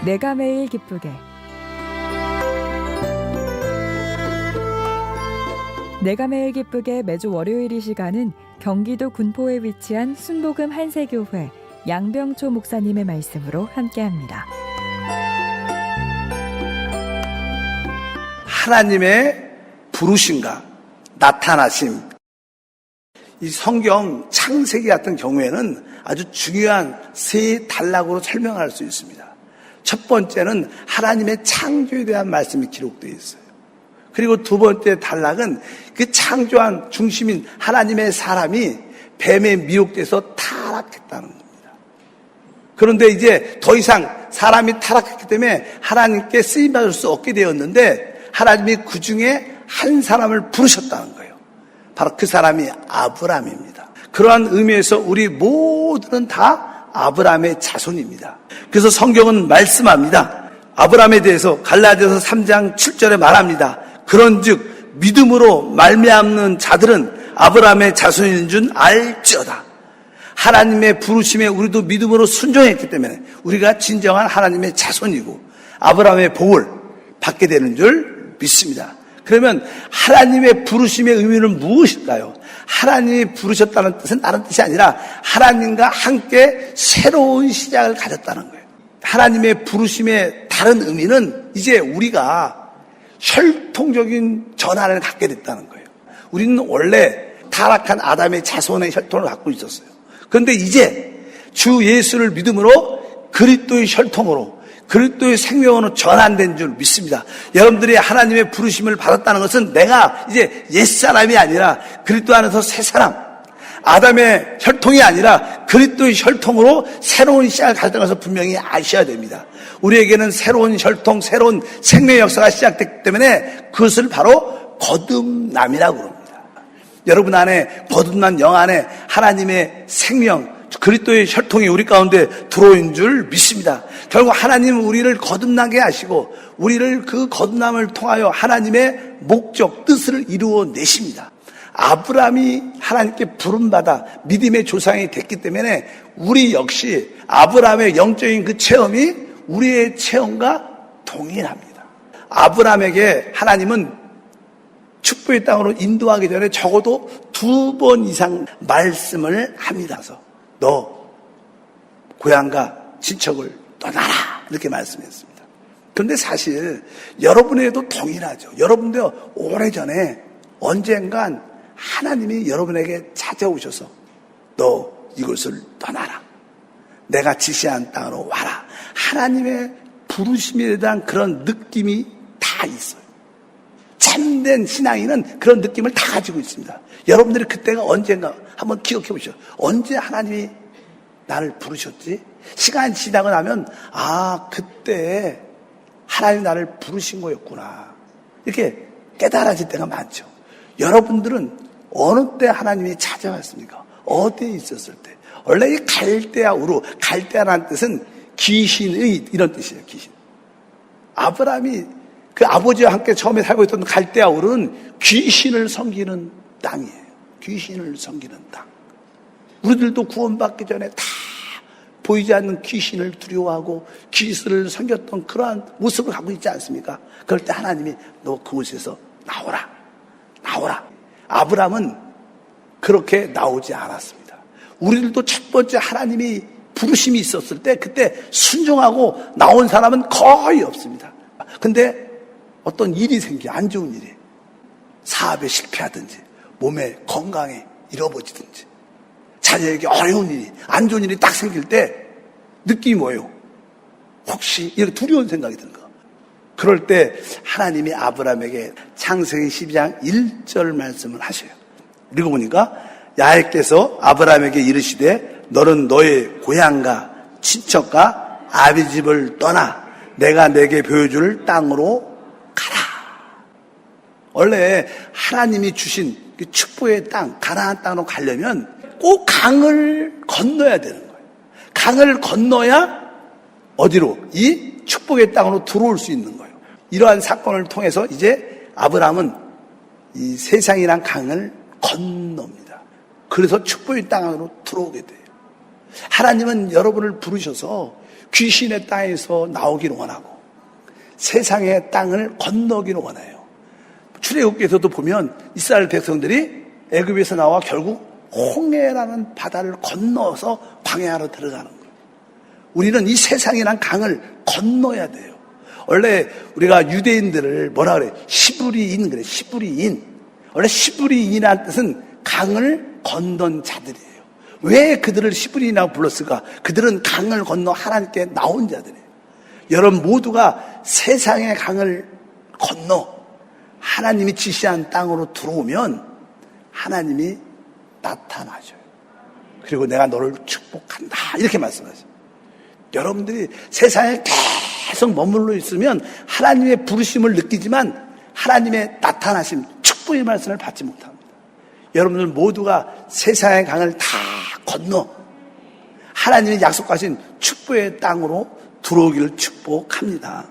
내가 매일 기쁘게. 내가 매일 기쁘게 매주 월요일 이 시간은 경기도 군포에 위치한 순복음 한세교회 양병초 목사님의 말씀으로 함께합니다. 하나님의 부르심과 나타나심, 이 성경 창세기 같은 경우에는 아주 중요한 세 단락으로 설명할 수 있습니다. 첫 번째는 하나님의 창조에 대한 말씀이 기록되어 있어요. 그리고 두 번째 단락은 그 창조한 중심인 하나님의 사람이 뱀에 미혹돼서 타락했다는 겁니다. 그런데 이제 더 이상 사람이 타락했기 때문에 하나님께 쓰임받을 수 없게 되었는데 하나님이 그 중에 한 사람을 부르셨다는 거예요. 바로 그 사람이 아브라함입니다. 그러한 의미에서 우리 모두는 다 아브라함의 자손입니다. 그래서 성경은 말씀합니다. 아브라함에 대해서 갈라디아서 3장 7절에 말합니다. 그런즉 믿음으로 말미암는 자들은 아브라함의 자손인 줄 알지어다. 하나님의 부르심에 우리도 믿음으로 순종했기 때문에 우리가 진정한 하나님의 자손이고 아브라함의 복을 받게 되는 줄 믿습니다. 그러면 하나님의 부르심의 의미는 무엇일까요? 하나님이 부르셨다는 뜻은 다른 뜻이 아니라 하나님과 함께 새로운 시작을 가졌다는 거예요. 하나님의 부르심의 다른 의미는 이제 우리가 혈통적인 전환을 갖게 됐다는 거예요. 우리는 원래 타락한 아담의 자손의 혈통을 갖고 있었어요. 그런데 이제 주 예수를 믿음으로 그리스도의 혈통으로 그리스도의 생명으로 전환된 줄 믿습니다. 여러분들이 하나님의 부르심을 받았다는 것은 내가 이제 옛사람이 아니라 그리스도 안에서 새 사람, 아담의 혈통이 아니라 그리스도의 혈통으로 새로운 시작을 가졌다는 것을 분명히 아셔야 됩니다. 우리에게는 새로운 혈통, 새로운 생명의 역사가 시작됐기 때문에 그것을 바로 거듭남이라고 합니다. 여러분 안에 거듭난 영 안에 하나님의 생명, 그리스도의 혈통이 우리 가운데 들어온 줄 믿습니다. 결국 하나님은 우리를 거듭나게 하시고 우리를 그 거듭남을 통하여 하나님의 목적, 뜻을 이루어 내십니다. 아브라함이 하나님께 부름받아 믿음의 조상이 됐기 때문에 우리 역시 아브라함의 영적인 그 체험이 우리의 체험과 동일합니다. 아브라함에게 하나님은 축복의 땅으로 인도하기 전에 적어도 2번 이상 말씀을 합니다. 너 고향과 친척을 떠나라 이렇게 말씀했습니다. 그런데 사실 여러분에게도 동일하죠. 여러분도 오래전에 언젠간 하나님이 여러분에게 찾아오셔서 너 이곳을 떠나라, 내가 지시한 땅으로 와라. 하나님의 부르심에 대한 그런 느낌이 다 있어요. 참된 신앙인은 그런 느낌을 다 가지고 있습니다. 여러분들이 그때가 언젠가 한번 기억해 보시죠. 언제 하나님이 나를 부르셨지? 시간이 지나고 나면 그때 하나님이 나를 부르신 거였구나 이렇게 깨달아질 때가 많죠. 여러분들은 어느 때 하나님이 찾아왔습니까? 어디에 있었을 때? 원래 이 갈대아 우루, 갈대아라는 뜻은 귀신의 이런 뜻이에요. 귀신. 아브라함이 그 아버지와 함께 처음에 살고 있던 갈대아 우르는 귀신을 섬기는 땅이에요. 귀신을 섬기는 땅. 우리들도 구원받기 전에 다 보이지 않는 귀신을 두려워하고 귀신을 섬겼던 그러한 모습을 갖고 있지 않습니까? 그럴 때 하나님이 너 그곳에서 나오라. 아브라함은 그렇게 나오지 않았습니다. 우리들도 첫 번째 하나님이 부르심이 있었을 때 그때 순종하고 나온 사람은 거의 없습니다. 근데 어떤 일이 생겨, 안 좋은 일이, 사업에 실패하든지 몸에 건강에 잃어버지든지 자녀에게 어려운 일이, 안 좋은 일이 딱 생길 때 느낌이 뭐예요? 혹시 이렇게 두려운 생각이 드는 거. 그럴 때 하나님이 아브라함에게 창세기 12장 1절 말씀을 하셔요. 읽어보니까 야훼께서 아브라함에게 이르시되 너는 너의 고향과 친척과 아비 집을 떠나 내가 내게 보여줄 땅으로 가라. 원래 하나님이 주신 그 축복의 땅, 가나안 땅으로 가려면 꼭 강을 건너야 되는 거예요. 강을 건너야 어디로? 이 축복의 땅으로 들어올 수 있는 거예요. 이러한 사건을 통해서 이제 아브라함은 이 세상이란 강을 건넙니다. 그래서 축복의 땅으로 들어오게 돼요. 하나님은 여러분을 부르셔서 귀신의 땅에서 나오기를 원하고 세상의 땅을 건너기를 원해요. 출애굽기에서도 보면 이스라엘 백성들이 애굽에서 나와 결국 홍해라는 바다를 건너서 광야로 들어가는 거예요. 우리는 이 세상이란 강을 건너야 돼요. 원래 우리가 유대인들을 뭐라 그래? 시브리인 그래. 시브리인. 원래 시브리인이라는 뜻은 강을 건넌 자들이에요. 왜 그들을 시브리인이라고 불렀을까? 그들은 강을 건너 하나님께 나온 자들이에요. 여러분 모두가 세상의 강을 건너 하나님이 지시한 땅으로 들어오면 하나님이 나타나셔요. 그리고 내가 너를 축복한다. 이렇게 말씀하세요. 여러분들이 세상에 계속 머물러 있으면 하나님의 부르심을 느끼지만 하나님의 나타나심, 축복의 말씀을 받지 못합니다. 여러분들 모두가 세상의 강을 다 건너 하나님이 약속하신 축복의 땅으로 들어오기를 축복합니다.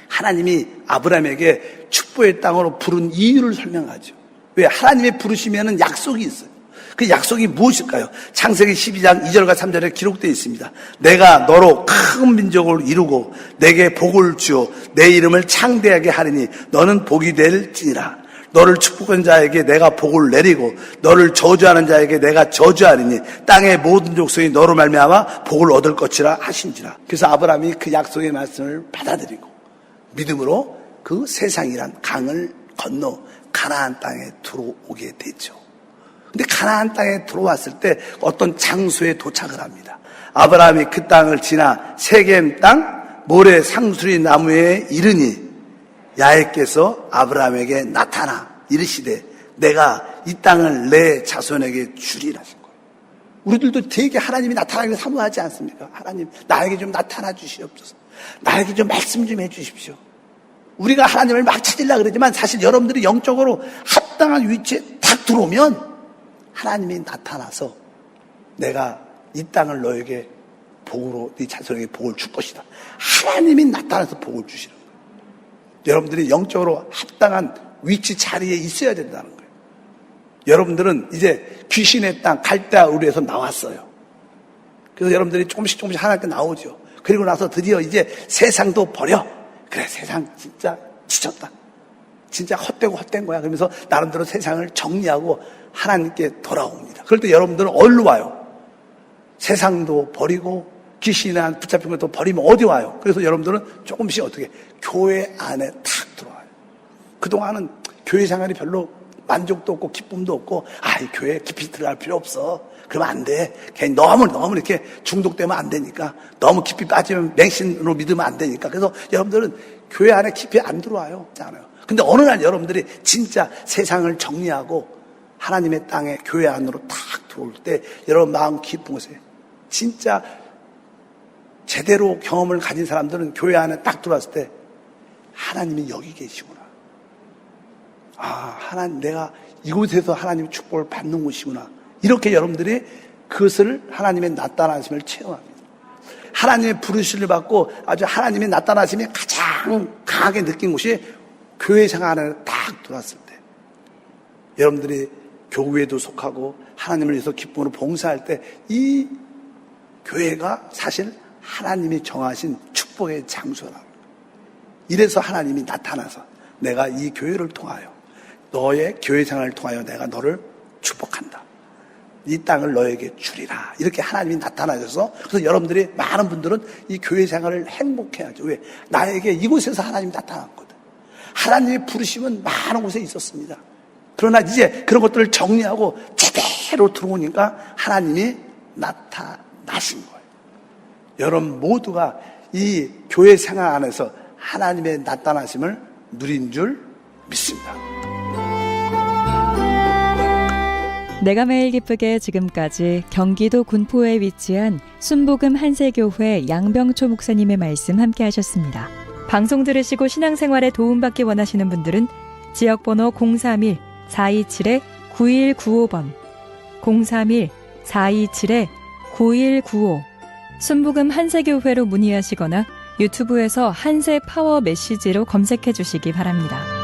하나님이 아브라함에게 축복의 땅으로 부른 이유를 설명하죠. 왜? 하나님의 부르시면은 약속이 있어요. 그 약속이 무엇일까요? 창세기 12장 2절과 3절에 기록되어 있습니다. 내가 너로 큰 민족을 이루고 내게 복을 주어 내 이름을 창대하게 하리니 너는 복이 될지니라. 너를 축복한 자에게 내가 복을 내리고 너를 저주하는 자에게 내가 저주하리니 땅의 모든 족속이 너로 말미암아 복을 얻을 것이라 하신지라. 그래서 아브라함이 그 약속의 말씀을 받아들이고 믿음으로 그 세상이란 강을 건너 가나안 땅에 들어오게 됐죠. 근데 가나안 땅에 들어왔을 때 어떤 장소에 도착을 합니다. 아브라함이 그 땅을 지나 세겜 땅 모래 상수리 나무에 이르니 야훼께서 아브라함에게 나타나 이르시되 내가 이 땅을 내 자손에게 주리라 하신 거예요. 우리들도 되게 하나님이 나타나기를 사모하지 않습니까? 하나님 나에게 좀 나타나 주시옵소서. 나에게 좀 말씀 좀 해주십시오. 우리가 하나님을 막 찾으려고 그러지만 사실 여러분들이 영적으로 합당한 위치에 딱 들어오면 하나님이 나타나서 내가 이 땅을 너에게 복으로 네 자손에게 복을 줄 것이다. 하나님이 나타나서 복을 주시는 거예요. 여러분들이 영적으로 합당한 위치 자리에 있어야 된다는 거예요. 여러분들은 이제 귀신의 땅 갈대아 우르에서 나왔어요. 그래서 여러분들이 조금씩 하나님께 나오죠. 그리고 나서 드디어 이제 세상도 버려. 그래 세상 진짜 지쳤다. 진짜 헛된 거야. 그러면서 나름대로 세상을 정리하고 하나님께 돌아옵니다. 그럴 때 여러분들은 어디로 와요? 세상도 버리고 귀신에 붙잡힌 것도 버리면 어디 와요? 그래서 여러분들은 조금씩 어떻게 교회 안에 탁 들어와요. 그동안은 교회 생활이 별로 만족도 없고 기쁨도 없고 이 교회 깊이 들어갈 필요 없어. 그러면 안 돼. 괜히 너무 이렇게 중독되면 안 되니까. 너무 깊이 빠지면 맹신으로 믿으면 안 되니까. 그래서 여러분들은 교회 안에 깊이 안 들어와요. 근데 어느 날 여러분들이 진짜 세상을 정리하고 하나님의 땅에 교회 안으로 탁 들어올 때 여러분 마음 기쁜 것에 진짜 제대로 경험을 가진 사람들은 교회 안에 딱 들어왔을 때 하나님이 여기 계시구나. 하나님 내가 이곳에서 하나님의 축복을 받는 곳이구나. 이렇게 여러분들이 그것을 하나님의 나타나심을 체험합니다. 하나님의 부르심을 받고 아주 하나님의 나타나심이 가장 강하게 느낀 곳이 교회 생활 안에 딱 들어왔을 때 여러분들이 교회에도 속하고 하나님을 위해서 기쁨으로 봉사할 때 이 교회가 사실 하나님이 정하신 축복의 장소라고. 이래서 하나님이 나타나서 내가 이 교회를 통하여 너의 교회 생활을 통하여 내가 너를 축복한다. 이 땅을 너에게 주리라. 이렇게 하나님이 나타나셔서 그래서 여러분들이 많은 분들은 이 교회 생활을 행복해하죠. 왜? 나에게 이곳에서 하나님이 나타났거든. 하나님의 부르심은 많은 곳에 있었습니다. 그러나 이제 그런 것들을 정리하고 제대로 들어오니까 하나님이 나타나신 거예요. 여러분 모두가 이 교회 생활 안에서 하나님의 나타나심을 누린 줄 믿습니다. 내가 매일 기쁘게 지금까지 경기도 군포에 위치한 순복음 한세교회 양병초 목사님의 말씀 함께 하셨습니다. 방송 들으시고 신앙생활에 도움받기 원하시는 분들은 지역번호 031-427-9195번 031-427-9195 순복음 한세교회로 문의하시거나 유튜브에서 한세 파워 메시지로 검색해 주시기 바랍니다.